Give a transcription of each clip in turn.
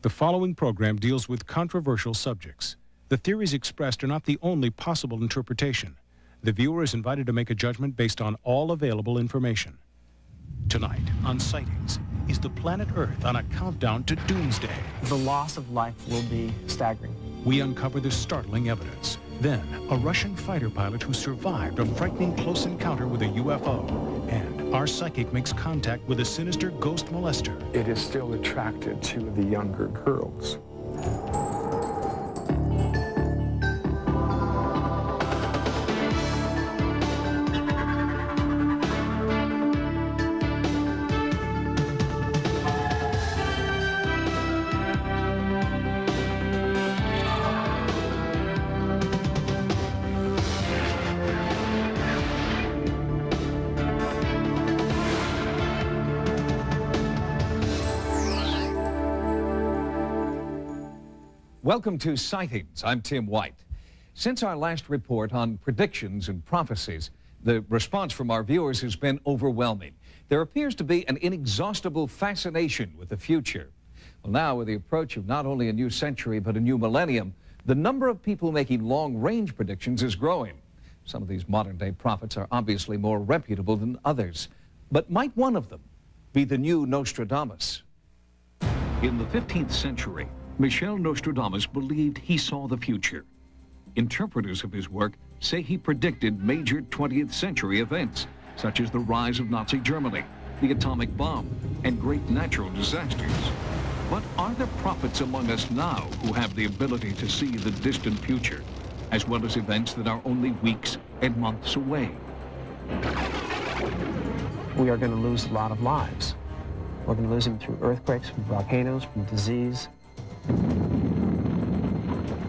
The following program deals with controversial subjects. The theories expressed are not the only possible interpretation. The viewer is invited to make a judgment based on all available information. Tonight on Sightings, is the planet Earth on a countdown to Doomsday? The loss of life will be staggering. We uncover the startling evidence. Then, a Russian fighter pilot who survived a frightening close encounter with a UFO. And our psychic makes contact with a sinister ghost molester. It is still attracted to the younger girls. Welcome to Sightings. I'm Tim White. Since our last report on predictions and prophecies, the response from our viewers has been overwhelming. There appears to be an inexhaustible fascination with the future. Well, now, with the approach of not only a new century, but a new millennium, the number of people making long-range predictions is growing. Some of these modern-day prophets are obviously more reputable than others. But might one of them be the new Nostradamus? In the 15th century, Michel Nostradamus believed he saw the future. Interpreters of his work say he predicted major 20th century events, such as the rise of Nazi Germany, the atomic bomb, and great natural disasters. But are there prophets among us now who have the ability to see the distant future, as well as events that are only weeks and months away? We are going to lose a lot of lives. We're going to lose them through earthquakes, from volcanoes, from disease.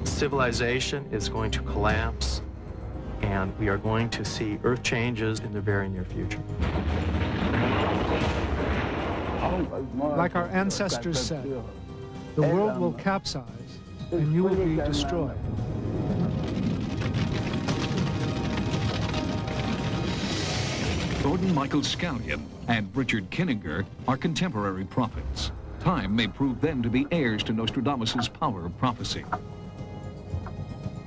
Civilization is going to collapse, and we are going to see earth changes in the very near future. Like our ancestors said, the world will capsize and you will be destroyed. Gordon Michael Scallion and Richard Kinninger are contemporary prophets. Time may prove them to be heirs to Nostradamus' power of prophecy.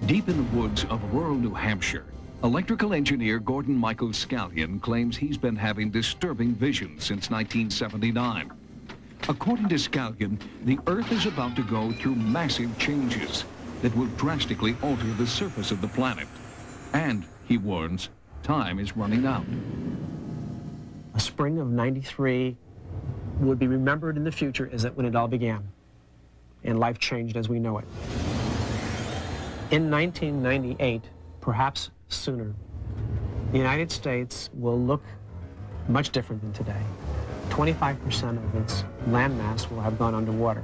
Deep in the woods of rural New Hampshire, electrical engineer Gordon Michael Scallion claims he's been having disturbing visions since 1979. According to Scallion, the Earth is about to go through massive changes that will drastically alter the surface of the planet. And, he warns, time is running out. A spring of '93 would be remembered in the future as when it all began, and life changed as we know it. In 1998, perhaps sooner, the United States will look much different than today. 25% of its landmass will have gone underwater.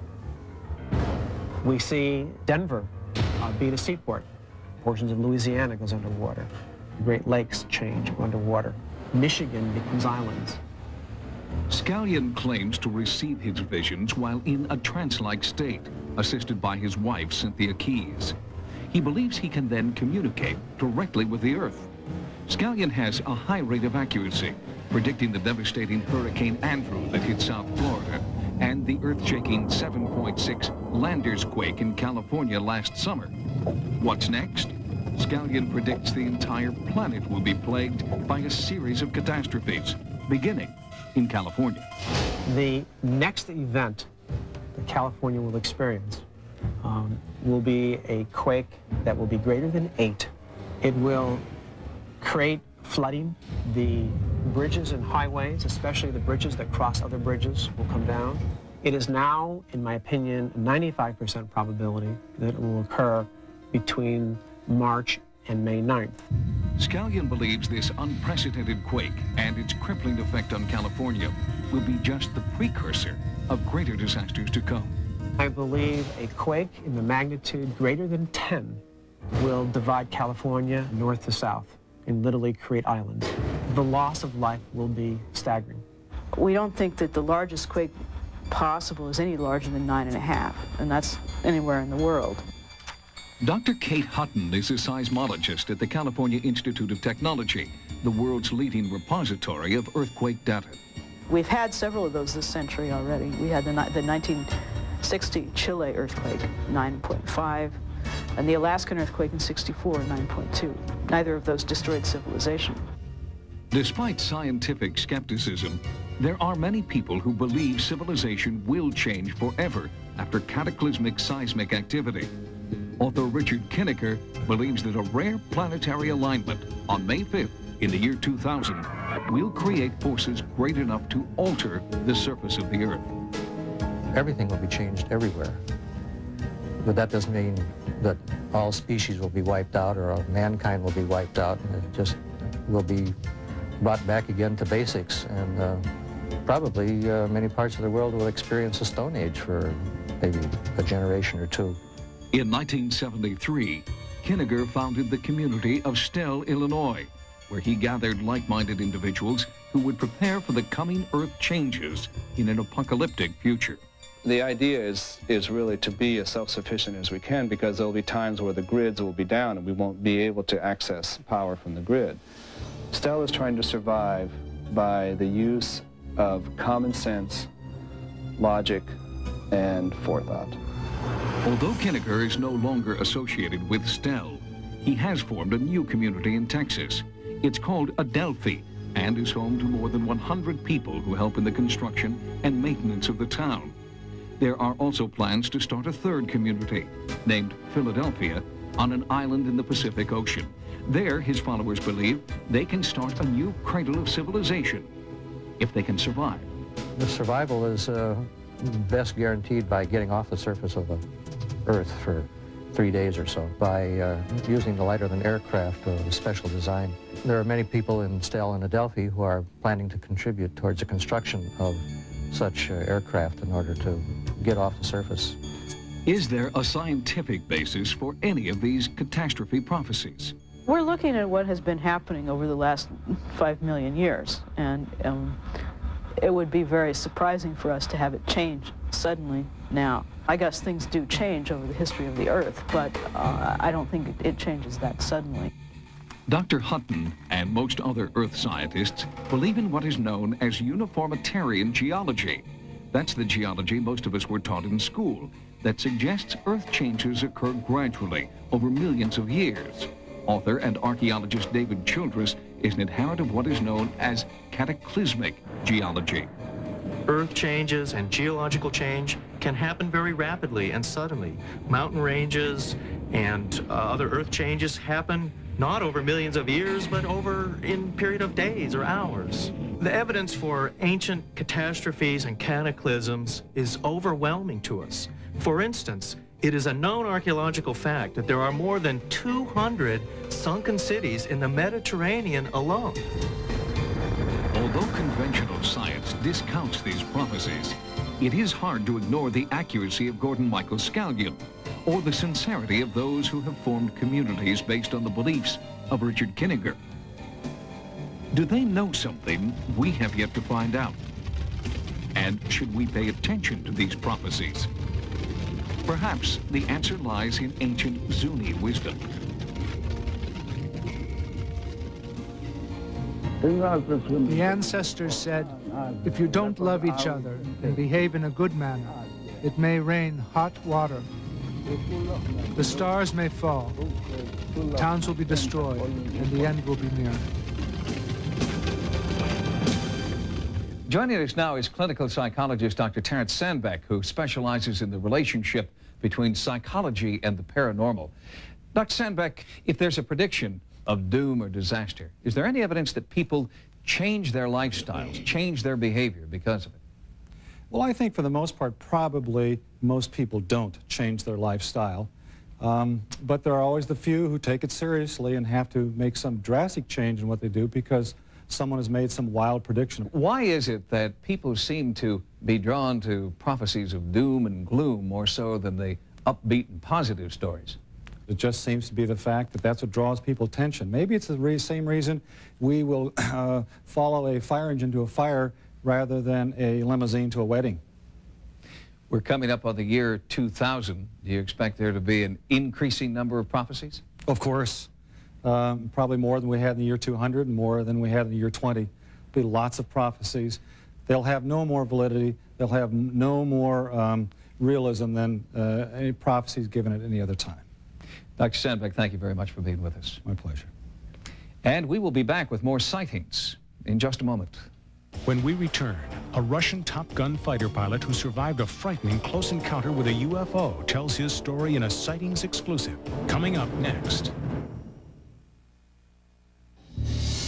We see Denver being a seaport. Portions of Louisiana goes underwater. The Great Lakes change, go underwater. Michigan becomes islands. Scallion claims to receive his visions while in a trance-like state, assisted by his wife, Cynthia Keys. He believes he can then communicate directly with the Earth. Scallion has a high rate of accuracy, predicting the devastating Hurricane Andrew that hit South Florida and the earth-shaking 7.6 Landers quake in California last summer. What's next? Scallion predicts the entire planet will be plagued by a series of catastrophes, beginning in California. The next event that California will experience will be a quake that will be greater than 8. It will create flooding. The bridges and highways, especially the bridges that cross other bridges, will come down. It is now, in my opinion, 95% probability that it will occur between March and May 9th. Scallion believes this unprecedented quake and its crippling effect on California will be just the precursor of greater disasters to come. I believe a quake in the magnitude greater than 10 will divide California north to south and literally create islands. The loss of life will be staggering. We don't think that the largest quake possible is any larger than 9.5, and that's anywhere in the world. Dr. Kate Hutton is a seismologist at the California Institute of Technology, the world's leading repository of earthquake data. We've had several of those this century already. We had the 60, Chile earthquake, 9.5, and the Alaskan earthquake in 64, 9.2. Neither of those destroyed civilization. Despite scientific skepticism, there are many people who believe civilization will change forever after cataclysmic seismic activity. Author Richard Kinnicker believes that a rare planetary alignment on May 5th in the year 2000 will create forces great enough to alter the surface of the Earth. Everything will be changed everywhere. But that doesn't mean that all species will be wiped out or all mankind will be wiped out. It just will be brought back again to basics. And probably many parts of the world will experience a Stone Age for maybe a generation or two. In 1973, Kinnicker founded the community of Stell, Illinois, where he gathered like-minded individuals who would prepare for the coming Earth changes in an apocalyptic future. The idea is really to be as self-sufficient as we can, because there'll be times where the grids will be down and we won't be able to access power from the grid. Stell is trying to survive by the use of common sense, logic, and forethought. Although Kinnicker is no longer associated with Stell, he has formed a new community in Texas. It's called Adelphi and is home to more than 100 people who help in the construction and maintenance of the town. There are also plans to start a third community, named Philadelphia, on an island in the Pacific Ocean. There, his followers believe they can start a new cradle of civilization, if they can survive. The survival is best guaranteed by getting off the surface of the Earth for 3 days or so, by using the lighter-than aircraft of a special design. There are many people in Stell and Adelphi who are planning to contribute towards the construction of such aircraft in order to get off the surface. Is there a scientific basis for any of these catastrophe prophecies? We're looking at what has been happening over the last 5 million years, and it would be very surprising for us to have it change suddenly now. I guess things do change over the history of the Earth, but I don't think it changes that suddenly. Dr. Hutton and most other Earth scientists believe in what is known as uniformitarian geology. That's the geology most of us were taught in school that suggests Earth changes occur gradually over millions of years. Author and archaeologist David Childress is an adherent of what is known as cataclysmic geology. Earth changes and geological change can happen very rapidly and suddenly. Mountain ranges and other Earth changes happen not over millions of years, but over in period of days or hours. The evidence for ancient catastrophes and cataclysms is overwhelming to us. For instance, it is a known archaeological fact that there are more than 200 sunken cities in the Mediterranean alone. Although conventional science discounts these prophecies, it is hard to ignore the accuracy of Gordon Michael Scallion or the sincerity of those who have formed communities based on the beliefs of Richard Kinnicker. Do they know something we have yet to find out? And should we pay attention to these prophecies? Perhaps the answer lies in ancient Zuni wisdom. The ancestors said, if you don't love each other and behave in a good manner, it may rain hot water. The stars may fall, towns will be destroyed, and the end will be near. Joining us now is clinical psychologist Dr. Terence Sandbeck, who specializes in the relationship between psychology and the paranormal. Dr. Sandbeck, if there's a prediction of doom or disaster, is there any evidence that people change their lifestyles, change their behavior because of it? Well, I think for the most part, probably most people don't change their lifestyle. But there are always the few who take it seriously and have to make some drastic change in what they do because someone has made some wild prediction. Why is it that people seem to be drawn to prophecies of doom and gloom more so than the upbeat and positive stories? It just seems to be the fact that that's what draws people's attention. Maybe it's the same reason we will follow a fire engine to a fire rather than a limousine to a wedding. We're coming up on the year 2000. Do you expect there to be an increasing number of prophecies? Of course. Probably more than we had in the year 200 and more than we had in the year 20. There'll be lots of prophecies. They'll have no more validity. They'll have no more realism than any prophecies given at any other time. Dr. Sandbeck, thank you very much for being with us. My pleasure. And we will be back with more sightings in just a moment. When we return, a Russian Top Gun fighter pilot who survived a frightening close encounter with a UFO tells his story in a Sightings exclusive. Coming up next.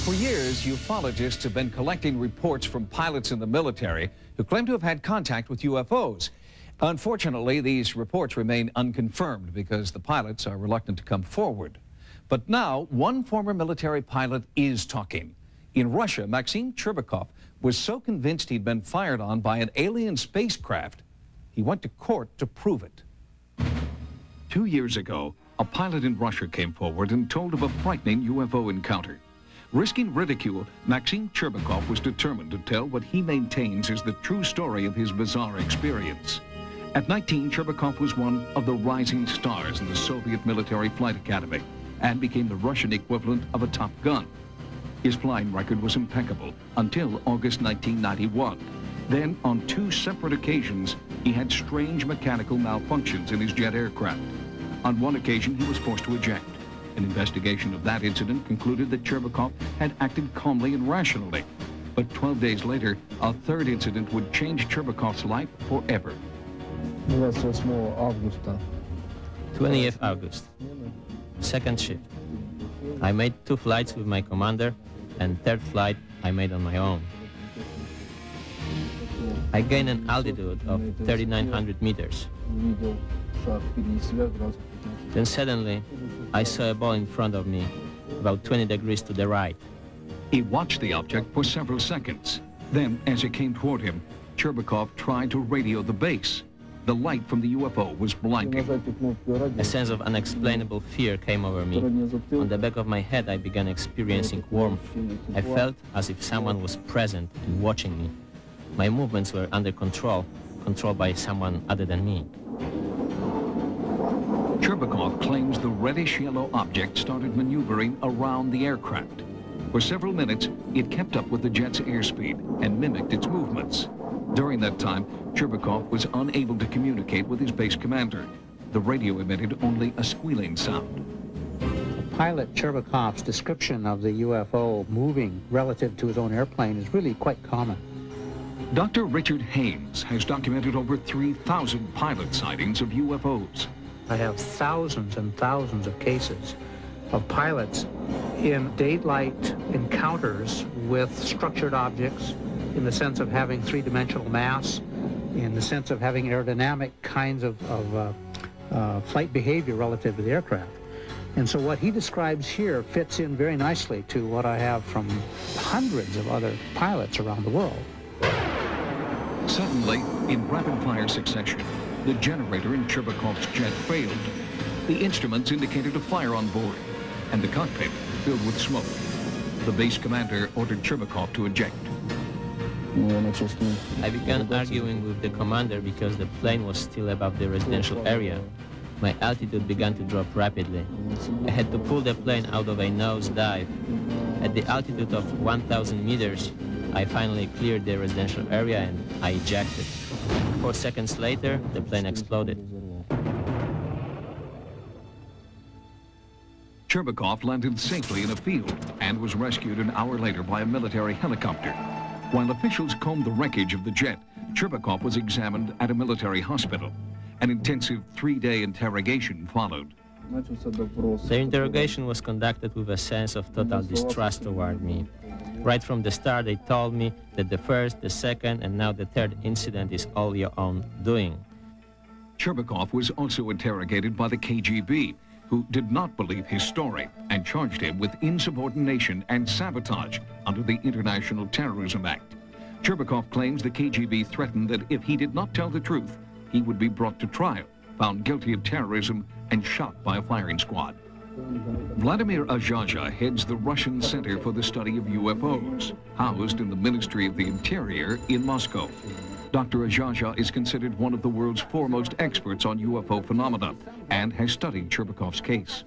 For years, ufologists have been collecting reports from pilots in the military who claim to have had contact with UFOs. Unfortunately, these reports remain unconfirmed because the pilots are reluctant to come forward. But now, one former military pilot is talking. In Russia, Maxim Cherbakov was so convinced he'd been fired on by an alien spacecraft, he went to court to prove it. 2 years ago, a pilot in Russia came forward and told of a frightening UFO encounter. Risking ridicule, Maxim Cherbakov was determined to tell what he maintains is the true story of his bizarre experience. At 19, Cherbakov was one of the rising stars in the Soviet Military Flight Academy and became the Russian equivalent of a Top Gun. His flying record was impeccable until August 1991. Then, on 2 separate occasions, he had strange mechanical malfunctions in his jet aircraft. On one occasion, he was forced to eject. An investigation of that incident concluded that Cherbakov had acted calmly and rationally. But 12 days later, a third incident would change Cherbakov's life forever. 20th August, second shift. I made 2 flights with my commander, and third flight I made on my own. I gained an altitude of 3,900 meters. Then suddenly, I saw a ball in front of me, about 20 degrees to the right. He watched the object for several seconds. Then, as it came toward him, Cherbakov tried to radio the base. The light from the UFO was blinding. A sense of unexplainable fear came over me. On the back of my head, I began experiencing warmth. I felt as if someone was present and watching me. My movements were under control, controlled by someone other than me. Cherbakov claims the reddish-yellow object started maneuvering around the aircraft. For several minutes, it kept up with the jet's airspeed and mimicked its movements. During that time, Cherbakov was unable to communicate with his base commander. The radio emitted only a squealing sound. Pilot Cherbakov's description of the UFO moving relative to his own airplane is really quite common. Dr. Richard Haynes has documented over 3,000 pilot sightings of UFOs. I have thousands and thousands of cases of pilots in daylight encounters with structured objects, in the sense of having 3-dimensional mass, in the sense of having aerodynamic kinds of flight behavior relative to the aircraft. And so what he describes here fits in very nicely to what I have from hundreds of other pilots around the world. Suddenly, in rapid-fire succession, the generator in Cherbakov's jet failed. The instruments indicated a fire on board, and the cockpit filled with smoke. The base commander ordered Cherbakov to eject. I began arguing with the commander because the plane was still above the residential area. My altitude began to drop rapidly. I had to pull the plane out of a nosedive. At the altitude of 1,000 meters, I finally cleared the residential area and I ejected. 4 seconds later, the plane exploded. Cherbakov landed safely in a field and was rescued an hour later by a military helicopter. While officials combed the wreckage of the jet, Cherbakov was examined at a military hospital. An intensive 3-day interrogation followed. The interrogation was conducted with a sense of total distrust toward me. Right from the start, they told me that the first, the second, and now the third incident is all your own doing. Cherbakov was also interrogated by the KGB, who did not believe his story and charged him with insubordination and sabotage under the International Terrorism Act. Cherbakov claims the KGB threatened that if he did not tell the truth, he would be brought to trial, found guilty of terrorism, and shot by a firing squad. Vladimir Azhaja heads the Russian Center for the Study of UFOs, housed in the Ministry of the Interior in Moscow. Dr. Azhaja is considered one of the world's foremost experts on UFO phenomena and has studied Cherbakov's case.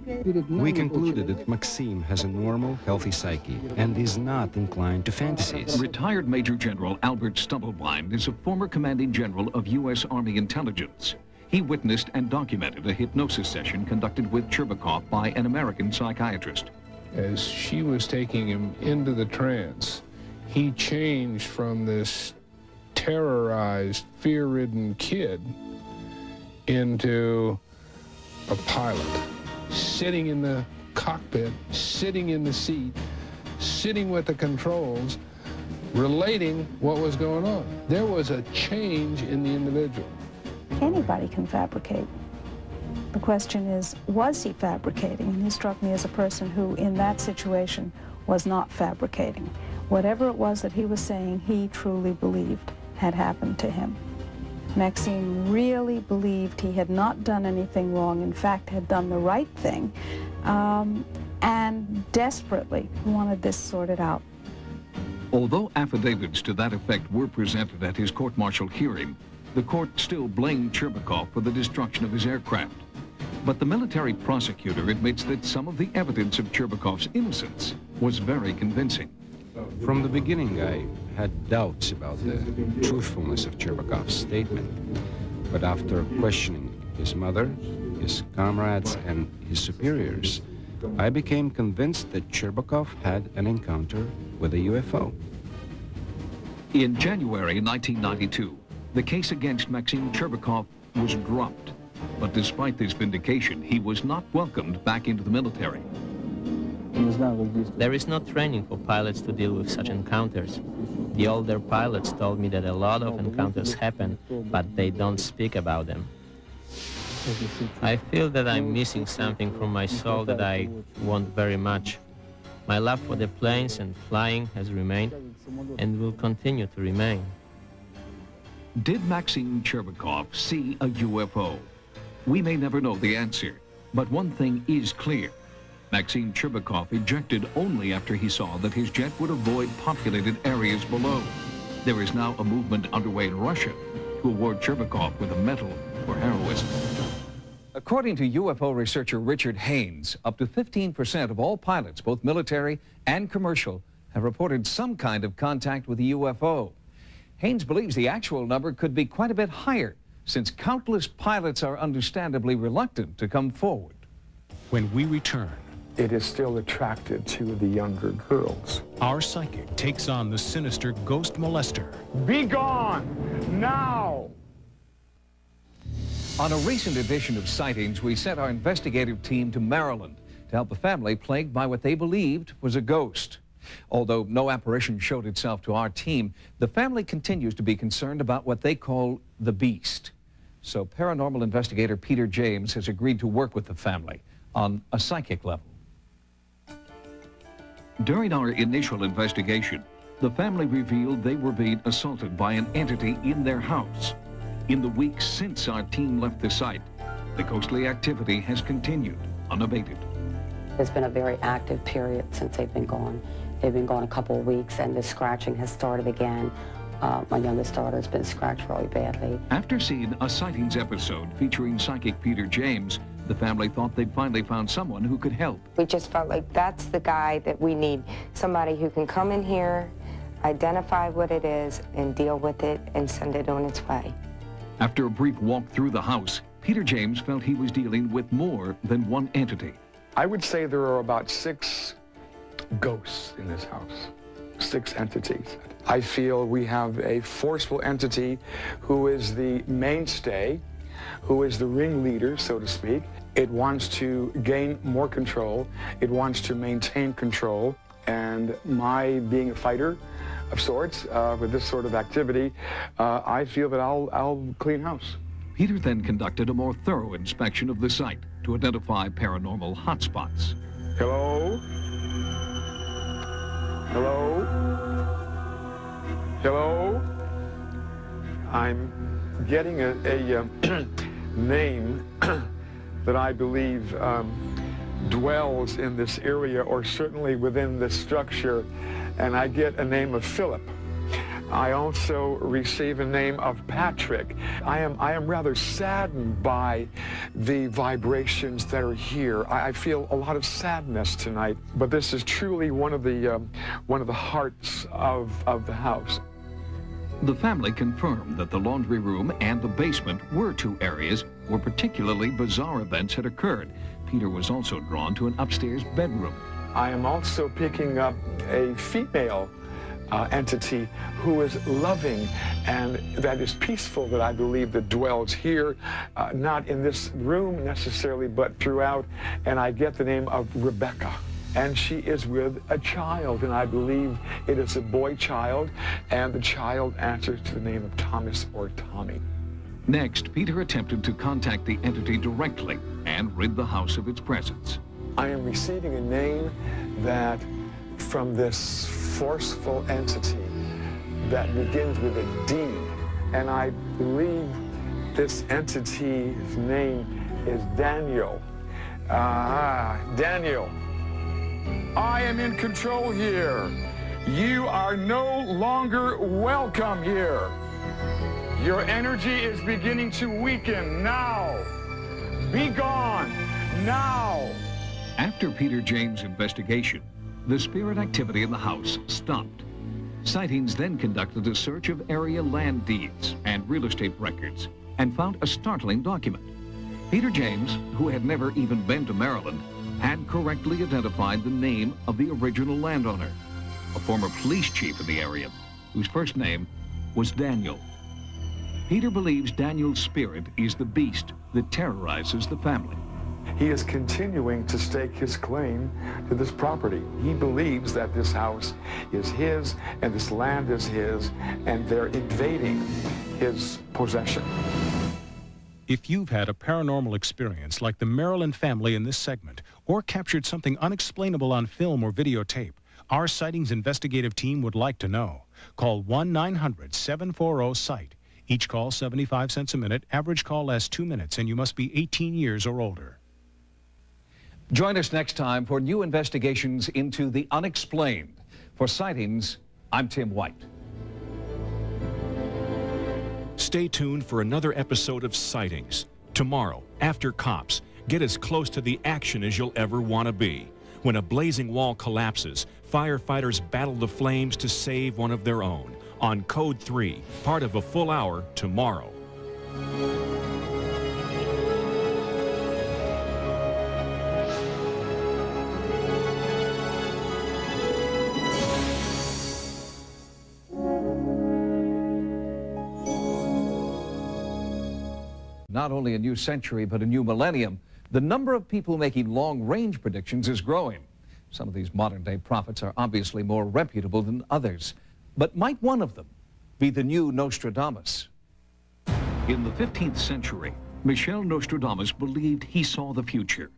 We concluded that Maxime has a normal, healthy psyche and is not inclined to fantasies. Retired Major General Albert Stubblebine is a former commanding general of U.S. Army intelligence. He witnessed and documented a hypnosis session conducted with Cherbakov by an American psychiatrist. As she was taking him into the trance, he changed from this terrorized, fear-ridden kid into a pilot, sitting in the cockpit, sitting in the seat, sitting with the controls, relating what was going on. There was a change in the individual. Anybody can fabricate. The question is, was he fabricating? And he struck me as a person who, in that situation, was not fabricating. Whatever it was that he was saying, he truly believed had happened to him. Maxime really believed he had not done anything wrong, in fact, had done the right thing, and desperately wanted this sorted out. Although affidavits to that effect were presented at his court-martial hearing, the court still blamed Cherbakov for the destruction of his aircraft. But the military prosecutor admits that some of the evidence of Cherbakov's innocence was very convincing. From the beginning, I had doubts about the truthfulness of Cherbakov's statement. But after questioning his mother, his comrades, and his superiors, I became convinced that Cherbakov had an encounter with a UFO. In January 1992, the case against Maxime Cherbakov was dropped. But despite this vindication, he was not welcomed back into the military. There is no training for pilots to deal with such encounters. The older pilots told me that a lot of encounters happen, but they don't speak about them. I feel that I'm missing something from my soul that I want very much. My love for the planes and flying has remained and will continue to remain. Did Maxime Cherbakov see a UFO? We may never know the answer, but one thing is clear. Maxime Cherbakov ejected only after he saw that his jet would avoid populated areas below. There is now a movement underway in Russia to award Cherbakov with a medal for heroism. According to UFO researcher Richard Haynes, up to 15% of all pilots, both military and commercial, have reported some kind of contact with a UFO. Haynes believes the actual number could be quite a bit higher, since countless pilots are understandably reluctant to come forward. When we return, It is still attracted to the younger girls. our psychic takes on the sinister ghost molester. Be gone now! On a recent edition of Sightings, we sent our investigative team to Maryland to help a family plagued by what they believed was a ghost. Although no apparition showed itself to our team, the family continues to be concerned about what they call the beast. So paranormal investigator Peter James has agreed to work with the family on a psychic level. During our initial investigation, the family revealed they were being assaulted by an entity in their house. In the weeks since our team left the site, the ghostly activity has continued unabated. There's been a very active period since they've been gone. They've been gone a couple of weeks, and the scratching has started again. My youngest daughter's been scratched really badly. After seeing a Sightings episode featuring psychic Peter James, the family thought they'd finally found someone who could help. We just felt like that's the guy that we need, somebody who can come in here, identify what it is, and deal with it and send it on its way. After a brief walk through the house, Peter James felt he was dealing with more than one entity. I would say there are about 6 ghosts in this house, 6 entities. I feel we have a forceful entity who is the mainstay, who is the ringleader, so to speak. It wants to gain more control. It wants to maintain control. And my being a fighter of sorts with this sort of activity, I feel that I'll clean house. Peter then conducted a more thorough inspection of the site to identify paranormal hotspots. Hello? Hello? Hello? I'm getting a name that I believe dwells in this area, or certainly within this structure, and I get a name of Philip. I also receive a name of Patrick. I am rather saddened by the vibrations that are here. I feel a lot of sadness tonight, but this is truly one of the hearts of the house. The family confirmed that the laundry room and the basement were two areas where particularly bizarre events had occurred. Peter was also drawn to an upstairs bedroom. I am also picking up a female entity who is loving and that is peaceful, that I believe that dwells here, not in this room necessarily, but throughout. And I get the name of Rebecca. And she is with a child, and I believe it is a boy child, and the child answers to the name of Thomas or Tommy. Next, Peter attempted to contact the entity directly and rid the house of its presence. I am receiving a name that, from this forceful entity that begins with a D, and I believe this entity's name is Daniel. Daniel. I am in control here. You are no longer welcome here. Your energy is beginning to weaken now. Be gone now. After Peter James' investigation, the spirit activity in the house stopped. Sightings then conducted a search of area land deeds and real estate records and found a startling document. Peter James, who had never even been to Maryland, had correctly identified the name of the original landowner, a former police chief in the area, whose first name was Daniel. Peter believes Daniel's spirit is the beast that terrorizes the family. He is continuing to stake his claim to this property. He believes that this house is his and this land is his, and they're invading his possession. If you've had a paranormal experience like the Maryland family in this segment, or captured something unexplainable on film or videotape, our Sightings investigative team would like to know. Call 1-900-740-SIGHT. Each call 75 cents a minute. Average call lasts 2 minutes, and you must be 18 years or older. Join us next time for new investigations into the unexplained. For Sightings, I'm Tim White. Stay tuned for another episode of Sightings. Tomorrow, after Cops, get as close to the action as you'll ever want to be. When a blazing wall collapses, firefighters battle the flames to save one of their own. On Code 3, part of a full hour tomorrow. Not only a new century, but a new millennium, the number of people making long-range predictions is growing. Some of these modern-day prophets are obviously more reputable than others. But might one of them be the new Nostradamus? In the 15th century, Michel Nostradamus believed he saw the future.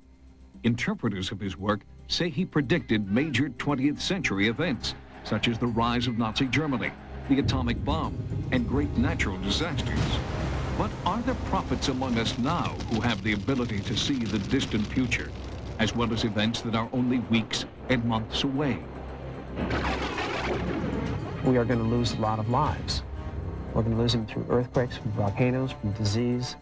Interpreters of his work say he predicted major 20th century events, such as the rise of Nazi Germany, the atomic bomb, and great natural disasters. But are there prophets among us now who have the ability to see the distant future, as well as events that are only weeks and months away? We are going to lose a lot of lives. We're going to lose them through earthquakes, from volcanoes, from disease.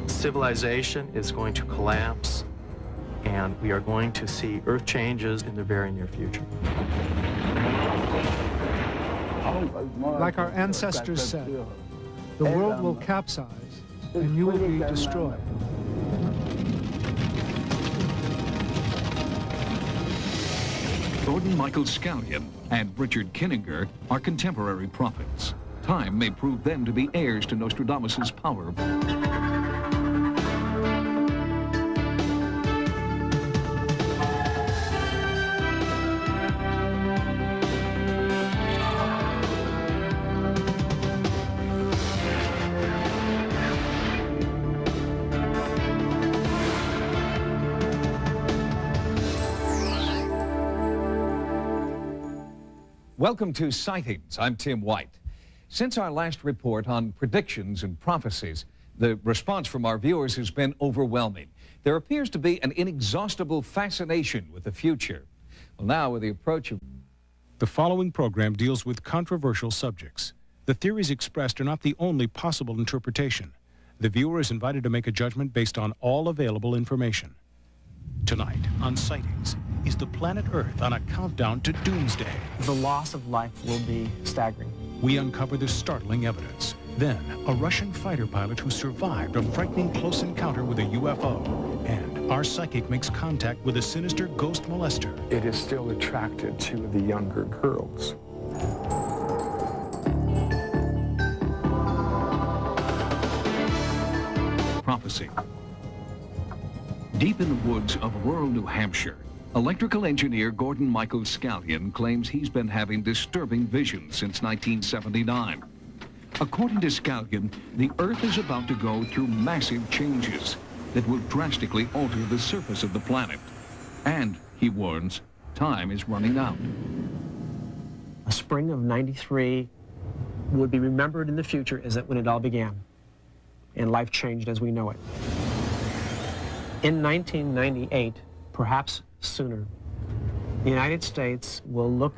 Civilization is going to collapse, and we are going to see earth changes in the very near future. Like our ancestors said, the world will capsize and you will be destroyed. Gordon Michael Scallion and Richard Kinninger are contemporary prophets. Time may prove them to be heirs to Nostradamus' power. Welcome to Sightings. I'm Tim White. Since our last report on predictions and prophecies, the response from our viewers has been overwhelming. There appears to be an inexhaustible fascination with the future. Well, now with the approach of... The following program deals with controversial subjects. The theories expressed are not the only possible interpretation. The viewer is invited to make a judgment based on all available information. Tonight on Sightings, is the planet Earth on a countdown to Doomsday? The loss of life will be staggering. We uncover the startling evidence. Then, a Russian fighter pilot who survived a frightening close encounter with a UFO. And our psychic makes contact with a sinister ghost molester. It is still attracted to the younger girls. Prophecy. Deep in the woods of rural New Hampshire, electrical engineer Gordon Michael Scallion claims he's been having disturbing visions since 1979. According to Scallion, the Earth is about to go through massive changes that will drastically alter the surface of the planet. And, he warns, time is running out. A spring of '93 would be remembered in the future as when it all began, and life changed as we know it. In 1998, perhaps sooner, the United States will look